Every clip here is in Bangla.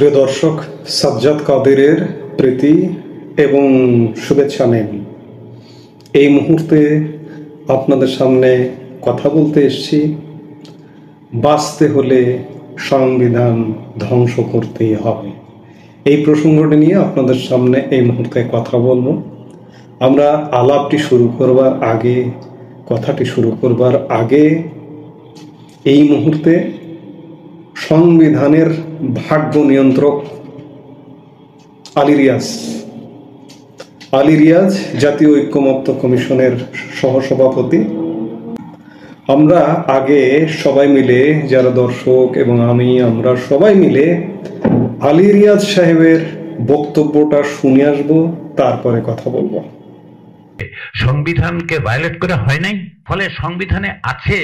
প্রিয় দর্শক, সাজ্জাদ কাদেরের প্রীতি এবং শুভেচ্ছা নেন। এই মুহূর্তে আপনাদের সামনে কথা বলতে এসেছি। বাঁচতে হলে সংবিধান ধ্বংস করতেই হবে, এই প্রসঙ্গটি নিয়ে আপনাদের সামনে এই মুহূর্তে কথা বলবো। আমরা আলাপটি শুরু করবার আগে, কথাটি শুরু করবার আগে এই মুহূর্তে সংবিধানের ভাগ্য নিয়ন্ত্রক আলী রিয়াজ জাতীয় ঐক্যমত্য কমিশনের সহসভাপতি। আমরা আগে সবাই মিলে, যারা দর্শক এবং আমরা সবাই মিলে আলী রিয়াজ সাহেবের বক্তব্যটা শুনে আসবো, তারপরে কথা বলবো। সংবিধানকে ভায়োলেট করে হয় নাই, ফলে সংবিধানে আছে,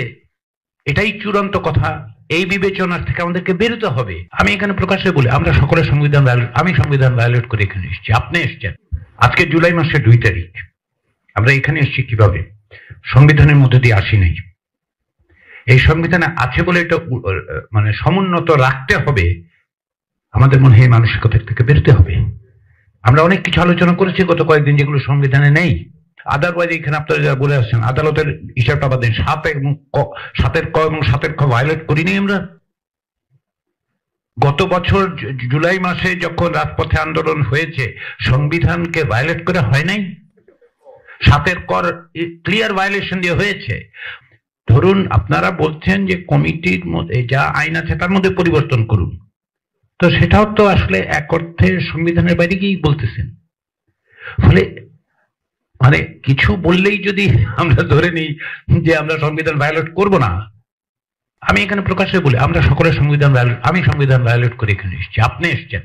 এটাই চূড়ান্ত কথা। এই বিবেচনার থেকে আমাদেরকে বেরোতে হবে। আমি এখানে প্রকাশ্যে বলি, আমরা সকলে সংবিধান ভায়োলেট, আমি সংবিধান ভায়োলেট করে এখানে এসেছি, আপনি এসছেন। আজকে জুলাই মাসের 2 তারিখ, আমরা এখানে এসেছি কিভাবে? সংবিধানের মধ্যে দিয়ে আসি নাই। এই সংবিধানে আছে বলে এটা মানে সমুন্নত রাখতে হবে। আমাদের মনে হয় মানসিকতা থেকে বেরোতে হবে। আমরা অনেক কিছু আলোচনা করেছি গত কয়েকদিন, যেগুলো সংবিধানে নেই। আদারওয়াইজ এখানে আপনারা যারা বলে আসছেন, আদালতের হিসাবটা বাদ দিন, 7-এর ক এবং 7-এর খ ভায়োলেট করিনি আমরা। গত বছর জুলাই মাসে যখন রাজপথে আন্দোলন হয়েছে, সংবিধানকে ভায়োলেট করে হয় নাই। 7-এর ক ক্লিয়ার ভায়োলেশন দিয়ে হয়েছে। ধরুন আপনারা বলছেন যে কমিটির মধ্যে যা আইন আছে তার মধ্যে পরিবর্তন করুন, তো সেটাও তো আসলে এক অর্থে সংবিধানের বাইরে গিয়েই বলতেছেন। ফলে মানে কিছু বললেই যদি আমরা ধরে নিই যে আমরা সংবিধান ভায়োলেট করব না, আমি এখানে প্রকাশ্যে বলি, আমরা সকলে সংবিধান ভায়োলেট, আমি সংবিধান ভায়োলেট করে এখানে এসেছি, আপনি এসছেন।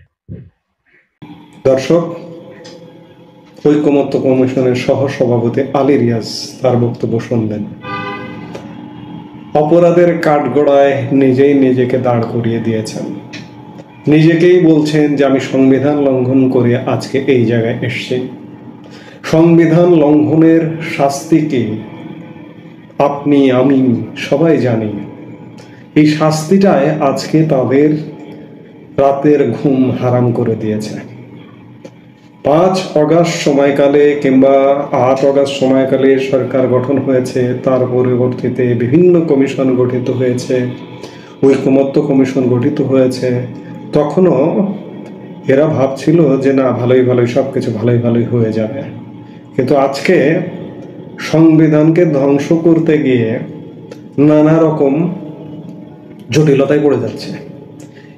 দর্শক, ঐক্যমত্য কমিশনের সহসভাপতি আলী রিয়াজ তার বক্তব্য শুনলেন। অপরাধের কাঠগড়ায় নিজেই নিজেকে দাঁড় করিয়ে দিয়েছেন। নিজেকেই বলছেন যে আমি সংবিধান লঙ্ঘন করে আজকে এই জায়গায় এসেছি। সংবিধান লঙ্ঘনের শাস্তি কি আপনি আমি সবাই জানি। এই শাস্তিটায় আজকে তাদের রাতের ঘুম হারাম করে দিয়েছে। 5 অগাস্ট সময়কালে কিংবা 8 অগাস্ট সময়কালে সরকার গঠন হয়েছে, তার পরবর্তীতে বিভিন্ন কমিশন গঠিত হয়েছে, ঐক্যমত্য কমিশন গঠিত হয়েছে। তখনও এরা ভাবছিল যে না, ভালোই সবকিছু ভালোই হয়ে যাবে। কিন্তু আজকে সংবিধানকে ধ্বংস করতে গিয়ে নানা রকম জটিলতায় পড়ে যাচ্ছে।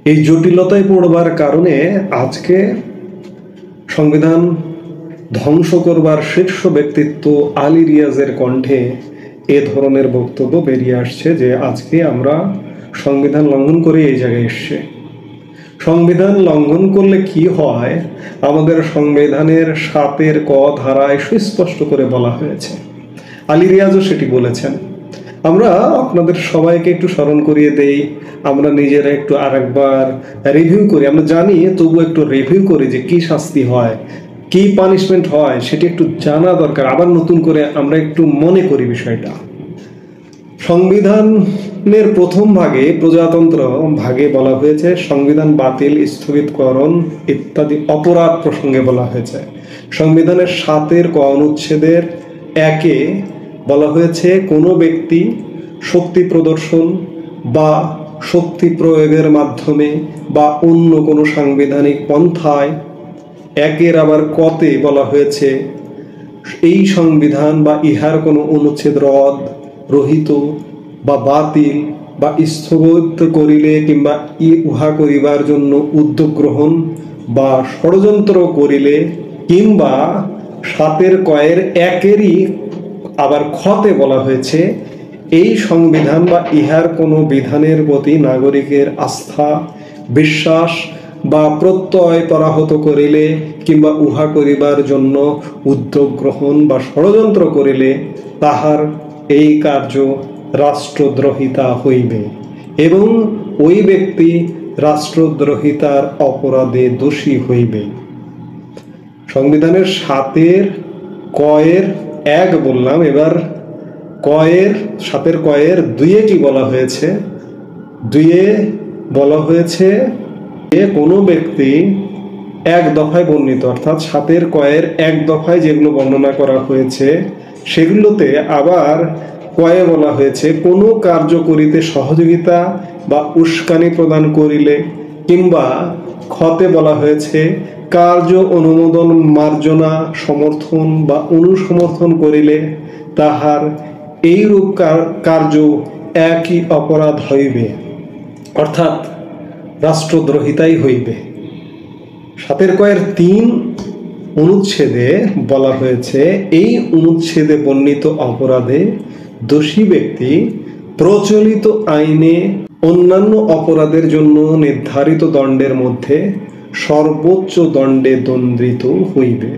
এই জটিলতায় পড়বার কারণে আজকে সংবিধান ধ্বংস করবার শীর্ষ ব্যক্তিত্ব আলী রিয়াজের কণ্ঠে এ ধরনের বক্তব্য বেরিয়ে আসছে যে আজকে আমরা সংবিধান লঙ্ঘন করে এই জায়গায় এসছে। সংবিধান লঙ্ঘন করলে কি হয়, আমাদের সংবিধানের 7-এর ক ধারায় সুস্পষ্ট করে বলা হয়েছে। আলী রিয়াজও সেটি বলেছেন। আমরা আপনাদের সবাইকে একটু স্মরণ করিয়ে দেই, আমরা নিজেরা একটু আরেকবার রিভিউ করি। আমরা জানি, তবু একটু রিভিউ করি যে কি শাস্তি হয়, কি পানিশমেন্ট হয়, সেটি একটু জানা দরকার। আবার নতুন করে আমরা একটু মনে করি বিষয়টা। সংবিধানের প্রথম ভাগে, প্রজাতন্ত্র ভাগে বলা হয়েছে সংবিধান বাতিল, স্থগিতকরণ ইত্যাদি অপরাধ প্রসঙ্গে বলা হয়েছে। সংবিধানের 7-এর ক অনুচ্ছেদের 1-এ বলা হয়েছে কোনো ব্যক্তি শক্তি প্রদর্শন বা শক্তি প্রয়োগের মাধ্যমে বা অন্য কোনো সাংবিধানিক পন্থায়। 1-এর আবার কতে বলা হয়েছে এই সংবিধান বা ইহার কোনো অনুচ্ছেদ রদ, রহিত বা বাতিল বা স্থগিত করিলে কিংবা উহা করিবার জন্য উদ্যোগ গ্রহণ বা ষড়যন্ত্র করিলে, কিংবা 7-এর কয়ের 1-এরই আবার খতে বলা হয়েছে এই সংবিধান বা ইহার কোনো বিধানের প্রতি নাগরিকের আস্থা, বিশ্বাস বা প্রত্যয় পরাহত করিলে কিংবা উহা করিবার জন্য উদ্যোগ গ্রহণ বা ষড়যন্ত্র করিলে তাহার এই কার্য রাষ্ট্রদ্রোহিতা হইবে এবং ওই ব্যক্তি রাষ্ট্রদ্রোহিতার অপরাধে দোষী হইবে। সংবিধানের 7-এর কয়ের 1 বললাম, এবার 7-এর কয়ের 2-এ কি বলা হয়েছে? 2-এ বলা হয়েছে কোনো ব্যক্তি এক দফায় বর্ণিত, অর্থাৎ 7 কয়ের এক দফায় যেগুলো বর্ণনা করা হয়েছে সেগুলোতে আবার কয়ে বলা হয়েছে কোনো কার্য করিতে সহযোগিতা বা উস্কানি প্রদান করিলে, কিংবা খতে বলা হয়েছে কার্য অনুমোদন, মার্জনা, সমর্থন বা অনুসমর্থন করিলে তাহার এইরূপ কার্য একই অপরাধ হইবে, অর্থাৎ রাষ্ট্রদ্রোহিতাই হইবে। 7 কয়ের 3 অনুচ্ছেদে বলা হয়েছে এই অনুচ্ছেদে বর্ণিত অপরাধে দোষী ব্যক্তি প্রচলিত আইনে অন্যান্য অপরাধের জন্য নির্ধারিত দণ্ডের মধ্যে সর্বোচ্চ দণ্ডে দণ্ডিত হইবে।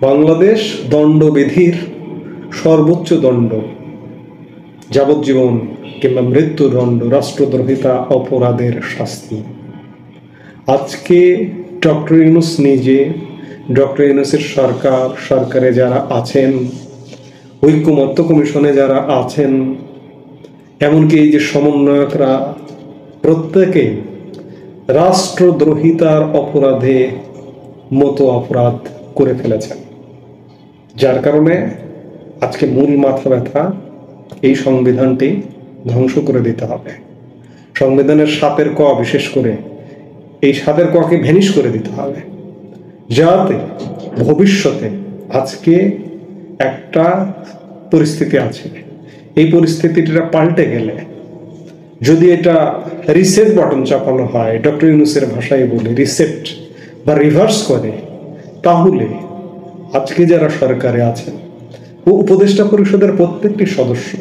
বাংলাদেশ দণ্ডবিধির সর্বোচ্চ দণ্ড যাবজ্জীবন কিংবা মৃত্যুদণ্ড রাষ্ট্রদ্রোহিতা অপরাধের শাস্তি। আজকে ডক্টর ইউনূস নিজে, ডক্টর ইউনূসের সরকারে যারা আছেন, ঐক্যমত্য কমিশনে যারা আছেন, এমনকি এই যে সমন্বয়করা, প্রত্যেকেই রাষ্ট্রদ্রোহিতার অপরাধে মতো অপরাধ করে ফেলেছেন, যার কারণে আজকে মূল মাথা ব্যথা এই সংবিধানটি ধ্বংস করে দিতে হবে। সংবিধানের 7 ক বিশেষ করে এই 7 ককে ভ্যানিশ করে দিতে হবে, যাতে ভবিষ্যতে আজকে একটা পরিস্থিতি আছে, এই পরিস্থিতিটা পাল্টে গেলে যদি এটা রিসেট বাটন চাপানো হয়, ডক্টর ইউনূসের ভাষায় বলে রিসেট বা রিভার্স করে, তাহলে আজকে যারা সরকারে আছেন ও উপদেষ্টা পরিষদের প্রত্যেকটি সদস্য,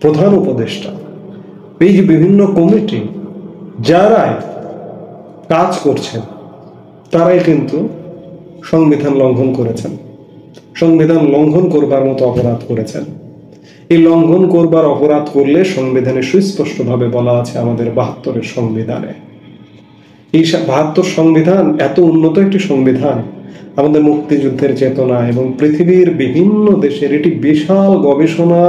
প্রধান উপদেষ্টা, এই যে বিভিন্ন কমিটি যারাই কাজ করছেন, তারাই কিন্তু সংবিধান লঙ্ঘন করেছেন, সংবিধান লঙ্ঘন করবার মতো অপরাধ করেছেন। এই লঙ্ঘন করবার অপরাধ করলে সংবিধানে সুস্পষ্টভাবে বলা আছে, আমাদের 72-এর সংবিধানে। এই 72 সংবিধান এত উন্নত একটি সংবিধান, আমাদের মুক্তিযুদ্ধের চেতনা এবং পৃথিবীর বিভিন্ন দেশের এটি বিশাল গবেষণা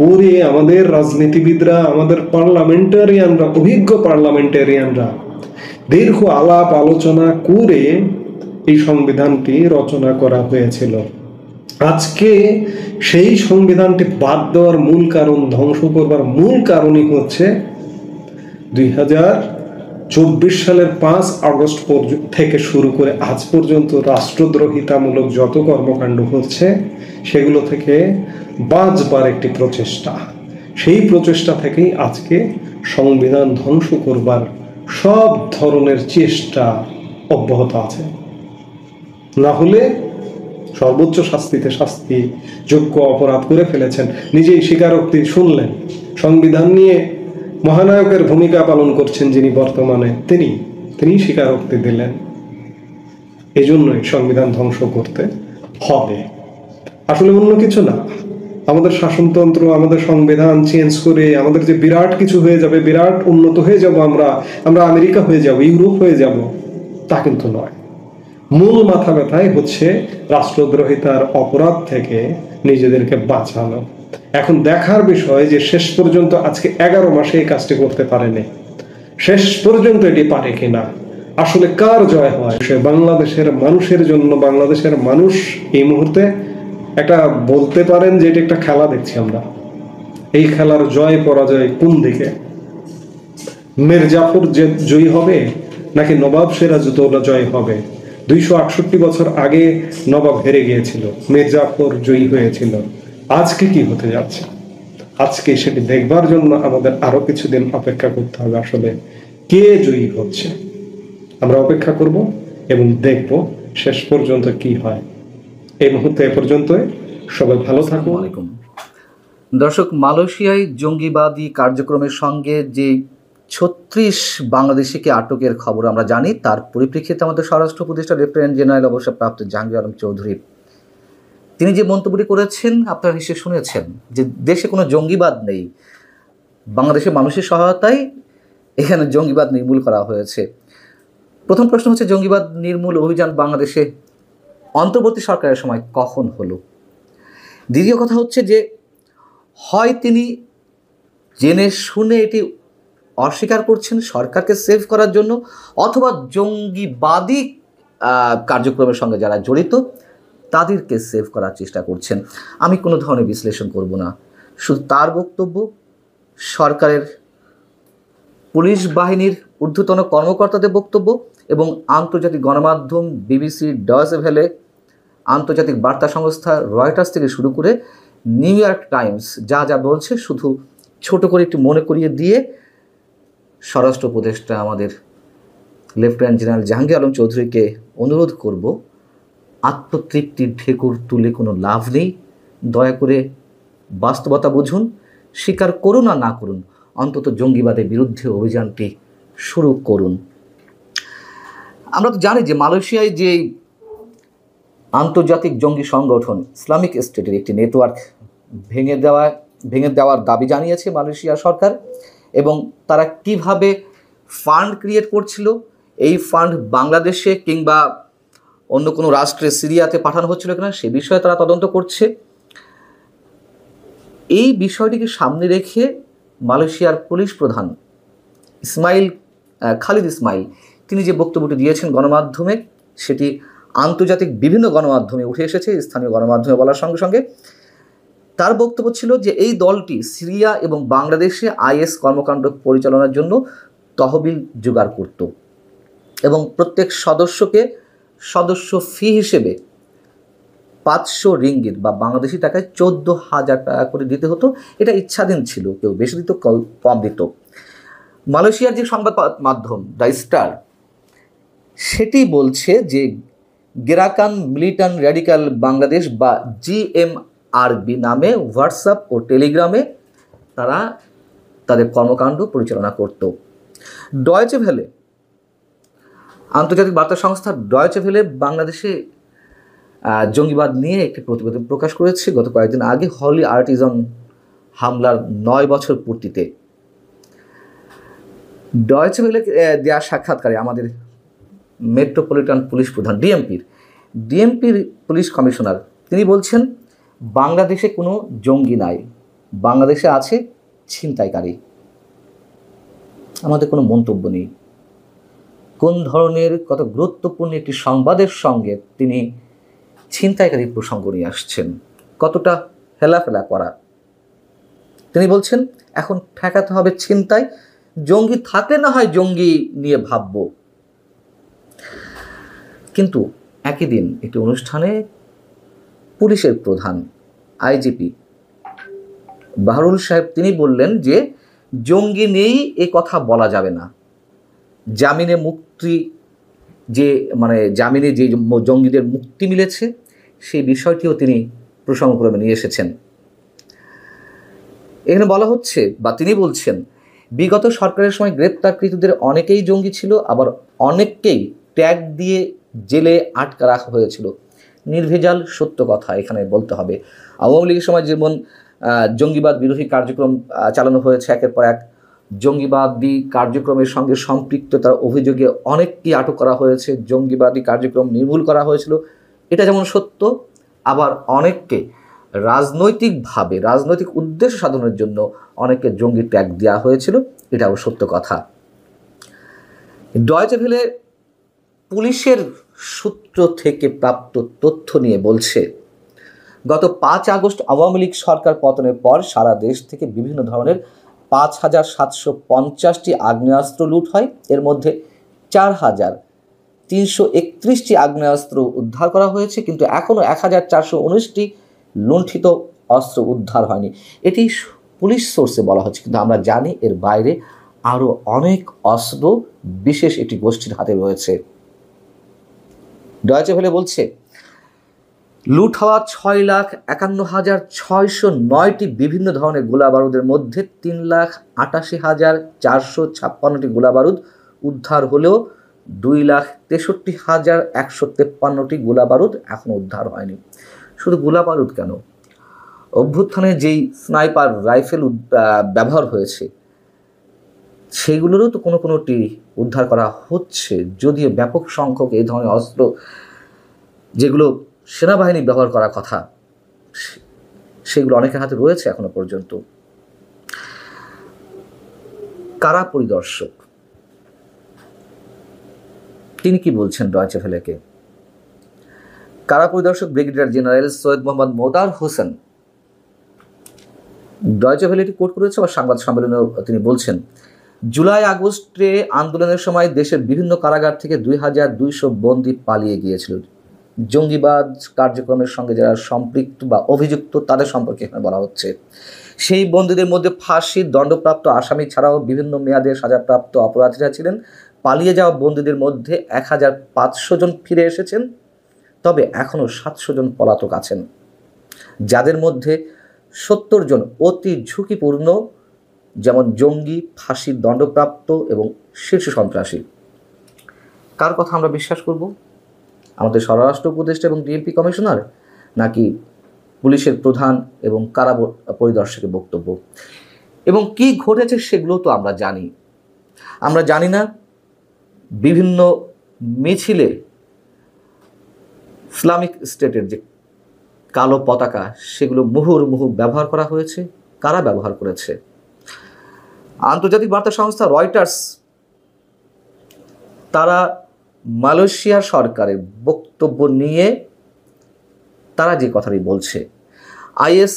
করে আমাদের রাজনীতিবিদরা, আমাদের পার্লামেন্টারিয়ানরা, অভিজ্ঞ পার্লামেন্টারিয়ানরা দীর্ঘ আলাপ আলোচনা করে এই সংবিধানটি রচনা করা হয়েছিল। আজকে সেই সংবিধানটি বাদ দেওয়ার মূল কারণ, ধ্বংস করবার মূল কারণই হচ্ছে 2024 সালের 5 আগস্ট থেকে শুরু করে আজ পর্যন্ত রাষ্ট্রদ্রোহিতামূলক যত কর্মকাণ্ড হচ্ছে সেগুলো থেকে বাঁচবার একটি প্রচেষ্টা। সেই প্রচেষ্টা থেকেই আজকে সংবিধান ধ্বংস করবার সব ধরনের চেষ্টা অব্যাহত আছে। না হলে সর্বোচ্চ শাস্তিতে শাস্তি, যোগ্য অপরাধ করে ফেলেছেন, নিজেই স্বীকারোক্তি শুনলেন। সংবিধান নিয়ে মহানায়কের ভূমিকা পালন করছেন যিনি বর্তমানে, তিনি স্বীকারোক্তি দিলেন। এই জন্যই সংবিধান ধ্বংস করতে হবে, আসলে অন্য কিছু না। আমাদের শাসনতন্ত্র, আমাদের সংবিধান চেঞ্জ করে আমাদের যে বিরাট কিছু হয়ে যাবে, বিরাট উন্নত হয়ে যাব, আমরা আমেরিকা হয়ে যাব, ইউরোপ হয়ে যাব, তা কিন্তু নয়। মূল মাথা ব্যথাই হচ্ছে রাষ্ট্রদ্রোহিতার অপরাধ থেকে নিজেদেরকে বাঁচানো। এখন দেখার বিষয় যে শেষ পর্যন্ত আজকে 11 মাসে এই কাজটি করতে পারেনি, শেষ পর্যন্ত এটি পারে কিনা, আসলে কার জয় হয়। বাংলাদেশের মানুষের জন্য বাংলাদেশের মানুষ এই মুহূর্তে একটা বলতে পারেন যে এটি একটা খেলা দেখছি আমরা। এই খেলার জয় পরাজয় কোন দিকে? মির্জাফর যে জয়ী হবে নাকি নবাব সিরাজউদ্দৌলা জয় হবে? 268 বছর আগে নবাব হেরে গিয়েছিল, মির্জাফর জয়ী হয়েছিল। আজকে কি হতে যাচ্ছে? আজকে সেটি দেখবার জন্য আমাদের আরো কিছুদিন অপেক্ষা করতে হবে, আসলে কে জয়ী হচ্ছে। আমরা অপেক্ষা করব এবং দেখব শেষ পর্যন্ত কি হয়। এই মুহূর্তে এ পর্যন্তই, সবাই ভালো থাকুন। দর্শক, মালয়েশিয়ায় জঙ্গিবাদী কার্যক্রমের সঙ্গে যে 36 বাংলাদেশিকে আটকের খবর আমরা জানি, তার পরিপ্রেক্ষিতে আমাদের স্বরাষ্ট্র উপদেষ্টা লেফটেন্যান্ট জেনারেল অবসরপ্রাপ্ত জাহাঙ্গীর আলম চৌধুরী তিনি যে মন্তব্যটি করেছেন আপনারা নিশ্চয়ই শুনেছেন, যে দেশে কোনো জঙ্গিবাদ নেই, বাংলাদেশের মানুষের সহায়তায় এখানে জঙ্গিবাদ নির্মূল করা হয়েছে। প্রথম প্রশ্ন হচ্ছে, জঙ্গিবাদ নির্মূল অভিযান বাংলাদেশে অন্তর্বর্তী সরকারের সময় কখন হলো? দ্বিতীয় কথা হচ্ছে যে হয় তিনি জেনে শুনে এটি অস্বীকার করছেন সরকারকে সেভ করার জন্য, অথবা জঙ্গিবাদী কার্যক্রমের সঙ্গে যারা জড়িত তাদেরকে সেভ করার চেষ্টা করছেন। আমি কোনো ধরনের বিশ্লেষণ করব না, শুধু তার বক্তব্য, সরকারের পুলিশ বাহিনীর ঊর্ধ্বতন কর্মকর্তাদের বক্তব্য এবং আন্তর্জাতিক গণমাধ্যম বিবিসি, ডয়েচে ভেলে, আন্তর্জাতিক বার্তা সংস্থা রয়টার্স থেকে শুরু করে নিউ ইয়র্ক টাইমস যা যা বলছে শুধু ছোট করে একটু মনে করিয়ে দিয়ে স্বরাষ্ট্র উপদেষ্টা আমাদের লেফটেন্যান্ট জেনারেল জাহাঙ্গীর আলম চৌধুরীকে অনুরোধ করব, আত্মতৃপ্তির ঢেকুর তুলে কোনো লাভ নেই। দয়া করে বাস্তবতা বুঝুন, স্বীকার করুন আর না করুন, অন্তত জঙ্গিবাদের বিরুদ্ধে অভিযানটি শুরু করুন। আমরা তো জানি যে মালয়েশিয়ায় যে আন্তর্জাতিক জঙ্গি সংগঠন ইসলামিক স্টেটের একটি নেটওয়ার্ক ভেঙে দেওয়ার দাবি জানিয়েছে মালয়েশিয়া সরকার, এবং তারা কিভাবে ফান্ড ক্রিয়েট করছিল, এই ফান্ড বাংলাদেশে কিংবা অন্য কোনো রাষ্ট্রে সিরিয়াতে পাঠানো হচ্ছিল কিনা সে বিষয়ে তারা তদন্ত করছে। এই বিষয়টিকে সামনে রেখে মালয়েশিয়ার পুলিশ প্রধান খালিদ ইসমাইল তিনি যে বক্তব্যটি দিয়েছেন গণমাধ্যমে, সেটি আন্তর্জাতিক বিভিন্ন গণমাধ্যমে উঠে এসেছে, স্থানীয় গণমাধ্যমে বলার সঙ্গে সঙ্গে তার বক্তব্য ছিল যে এই দলটি সিরিয়া এবং বাংলাদেশে আইএস কর্মকাণ্ড পরিচালনার জন্য তহবিল জোগাড় করত এবং প্রত্যেক সদস্যকে সদস্য ফি হিসেবে 500 রিঙ্গিত বা বাংলাদেশি টাকায় 14,000 টাকা করে দিতে হতো। এটা ইচ্ছাধীন ছিল, কেউ বেশি দিত, কম দিত। মালয়েশিয়ার যে সংবাদ মাধ্যম দ্য স্টার সেটি বলছে যে গেরাকান মিলিটান্ট র্যাডিক্যাল বাংলাদেশ বা GMRB নামে হোয়াটসঅ্যাপ ও টেলিগ্রামে তারা তাদের কর্মকাণ্ড পরিচালনা করত। ডয়েচে ভেলে, আন্তর্জাতিক বার্তা সংস্থা ডয়েচে ভেলে বাংলাদেশে জঙ্গিবাদ নিয়ে একটি প্রতিবেদন প্রকাশ করেছে গত কয়েকদিন আগে, হলি আর্টিজান হামলার 9 বছর পূর্তিতে। ডয়েচে ভেলে দেওয়া সাক্ষাৎকারে আমাদের মেট্রোপলিটন পুলিশ প্রধান ডিএমপির পুলিশ কমিশনার তিনি বলছেন, বাংলাদেশে কোনো জঙ্গি নাই, বাংলাদেশে আছে ছিনতাইকারী। আমাদের কোনো মন্তব্য নেই। কোন ধরনের কত গুরুত্বপূর্ণ একটি সংবাদের সঙ্গে তিনি ছিনতাইকারী প্রসঙ্গ নিয়ে আসছেন, কতটা হেলাফেলা করা। তিনি বলছেন এখন ঠেকাতে হবে ছিনতাই, জঙ্গি থাকলে না হয় জঙ্গি নিয়ে ভাবব। কিন্তু একই দিন একটি অনুষ্ঠানে পুলিশের প্রধান আইজিপি বাহরুল সাহেব তিনি বললেন যে জঙ্গি নেই এ কথা বলা যাবে না, জামিনে মুক্তি যে জামিনে যে জঙ্গিদের মুক্তি মিলেছে সেই বিষয়টিও তিনি প্রসঙ্গক্রমে নিয়ে এসেছেন। এখানে বলা হচ্ছে বা তিনি বলছেন, বিগত সরকারের সময় গ্রেপ্তারকৃতদের অনেকেই জঙ্গি ছিল, আবার অনেককেই ট্যাগ দিয়ে জেলে আটকা রাখা হয়েছিল। নির্ভেজাল সত্য কথা এখানে বলতে হবে। আওয়ামী লীগের সময় যেমন জঙ্গিবাদ বিরোধী কার্যক্রম চালানো হয়েছে, একের পর এক জঙ্গিবাদী কার্যক্রমের সঙ্গে সম্পৃক্ততার অভিযোগে অনেককেই আটক করা হয়েছে, জঙ্গিবাদী কার্যক্রম নির্মূল করা হয়েছিল, এটা যেমন সত্য, আবার অনেককে রাজনৈতিকভাবে রাজনৈতিক উদ্দেশ্য সাধনের জন্য অনেককে জঙ্গি ট্যাগ দেওয়া হয়েছিল, এটাও সত্য কথা। ডয়েচে ভেলে পুলিশের সূত্র থেকে প্রাপ্ত তথ্য নিয়ে বলছে, গত 5 আগস্ট আওয়ামী লীগ সরকার পতনের পর সারা দেশ থেকে বিভিন্ন ধরনের 5,750টি আগ্নেয়াস্ত্র লুট হয়। এর মধ্যে 4,331টি আগ্নেয়াস্ত্র উদ্ধার করা হয়েছে, কিন্তু এখনও 1,419টি লুণ্ঠিত অস্ত্র উদ্ধার হয়নি। এটি পুলিশ সোর্সে বলা হচ্ছে, কিন্তু আমরা জানি এর বাইরে আরও অনেক অস্ত্র বিশেষ একটি গোষ্ঠীর হাতে রয়েছে। ডয়েচে ভেলে বলছে, লুট হওয়া 6,51,609টি বিভিন্ন ধরনের গোলাবারুদের মধ্যে 3,88,456টি গোলাবারুদ উদ্ধার হলেও 2,63,153টি গোলাবারুদ এখনও উদ্ধার হয়নি। শুধু গোলাবারুদ কেন, অভ্যুত্থানে যেই স্নাইপার রাইফেল ব্যবহার হয়েছে সেগুলোরও তো কোনোটি উদ্ধার করা হচ্ছে, যদিও ব্যাপক সংখ্যক এই ধরনের অস্ত্র যেগুলো সেনাবাহিনী ব্যবহার করার কথা সেগুলো অনেকের হাতে রয়েছে এখনো পর্যন্ত। কারা পরিদর্শক তিনি কি বলছেন ডয়চে ভেলেকে? কারা পরিদর্শক brigadier general Syed Mohammad Modar Hossain Deutsche ভেলেটি কোট করেছে বা সংবাদ সম্মেলনেও তিনি বলছেন, জুলাই আগস্টে আন্দোলনের সময় দেশের বিভিন্ন কারাগার থেকে 2200 বন্দী পালিয়ে গিয়েছিল। জঙ্গিবাদ কার্যক্রমের সঙ্গে যারা সম্পৃক্ত বা অভিযুক্ত তাদের সম্পর্কে এখানে বলা হচ্ছে। সেই বন্দীদের মধ্যে ফাঁসির দণ্ডপ্রাপ্ত আসামি ছাড়াও বিভিন্ন মেয়াদে সাজাপ্রাপ্ত অপরাধীরা ছিলেন। পালিয়ে যাওয়া বন্দীদের মধ্যে 1500 জন ফিরে এসেছেন, তবে এখনও 700 জন পলাতক আছেন, যাদের মধ্যে 70 জন অতি ঝুঁকিপূর্ণ, যেমন জঙ্গি, ফাঁসির দণ্ডপ্রাপ্ত এবং শীর্ষ সন্ত্রাসী। কার কথা আমরা বিশ্বাস করব? আমাদের স্বরাষ্ট্র উপদেষ্টা এবং ডিএমপি কমিশনার, নাকি পুলিশের প্রধান এবং কারা পরিদর্শকের বক্তব্য? এবং কি ঘটেছে সেগুলো তো আমরা জানি। আমরা জানি না বিভিন্ন মিছিলে ইসলামিক স্টেটের যে কালো পতাকা সেগুলো মুহুর্মুহু ব্যবহার করা হয়েছে, কারা ব্যবহার করেছে? আন্তর্জাতিক বার্তা সংস্থা রয়টার্স তারা মালয়েশিয়া সরকারের বক্তব্য নিয়ে তারা যে কথাটি বলছে, আইএস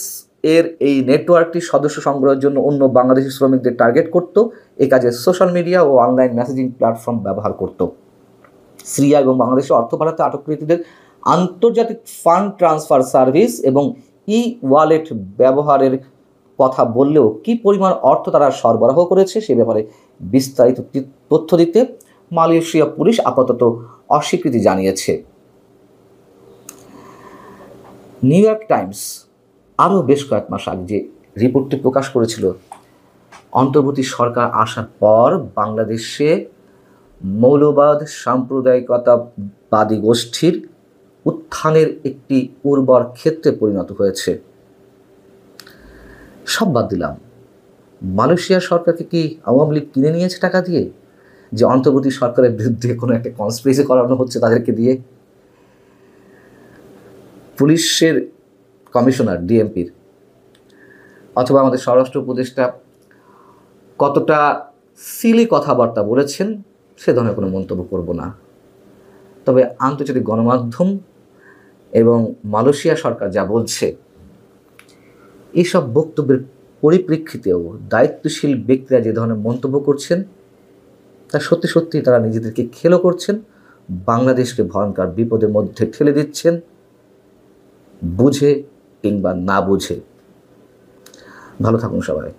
এর এই নেটওয়ার্কটি সদস্য সংগ্রহের জন্য অন্য বাংলাদেশি শ্রমিকদের টার্গেট করত, এ কাজে সোশ্যাল মিডিয়া ও অনলাইন মেসেজিং প্ল্যাটফর্ম ব্যবহার করত। সিরিয়া এবং বাংলাদেশে অর্থ পাঠাতে আটককৃতদের আন্তর্জাতিক ফান্ড ট্রান্সফার সার্ভিস এবং ই ওয়ালেট ব্যবহারের কথা বললেও কি পরিমাণ অর্থ তারা সরবরাহ করেছে সে ব্যাপারে বিস্তারিত তথ্য দিতে মালয়েশিয়া পুলিশ আপাতত অস্বীকৃতি জানিয়েছে। নিউ ইয়র্ক টাইমস আরও বেশ কয়েক মাস আগে যে রিপোর্টটি প্রকাশ করেছিল, অন্তর্বর্তী সরকার আসার পর বাংলাদেশে মৌলবাদ সাম্প্রদায়িকতাবাদী গোষ্ঠীর উত্থানের একটি উর্বর ক্ষেত্রে পরিণত হয়েছে। সব বাদ দিলাম, মালয়েশিয়া সরকারকে কি আওয়ামী লীগ কিনে নিয়েছে টাকা দিয়ে, যে অন্তর্বর্তী সরকারের বিরুদ্ধে কোনো একটা কনস্পিরেসি করানো হচ্ছে তাদেরকে দিয়ে? পুলিশের কমিশনার ডিএমপির অথবা আমাদের স্বরাষ্ট্র উপদেষ্টা কতটা সিলি কথাবার্তা বলেছেন সে ধরনের কোনো মন্তব্য করব না। তবে আন্তর্জাতিক গণমাধ্যম এবং মালয়েশিয়া সরকার যা বলছে, এইসব বক্তব্যের পরিপ্রেক্ষিতেও দায়িত্বশীল ব্যক্তিরা যে ধরনের মন্তব্য করছেন তা সত্যি সত্যি তারা নিজেদেরকে খেলো করছেন, বাংলাদেশকে ভয়ঙ্কর বিপদের মধ্যে ঠেলে দিচ্ছেন, বুঝে কিংবা না বুঝে। ভালো থাকুন সবাই।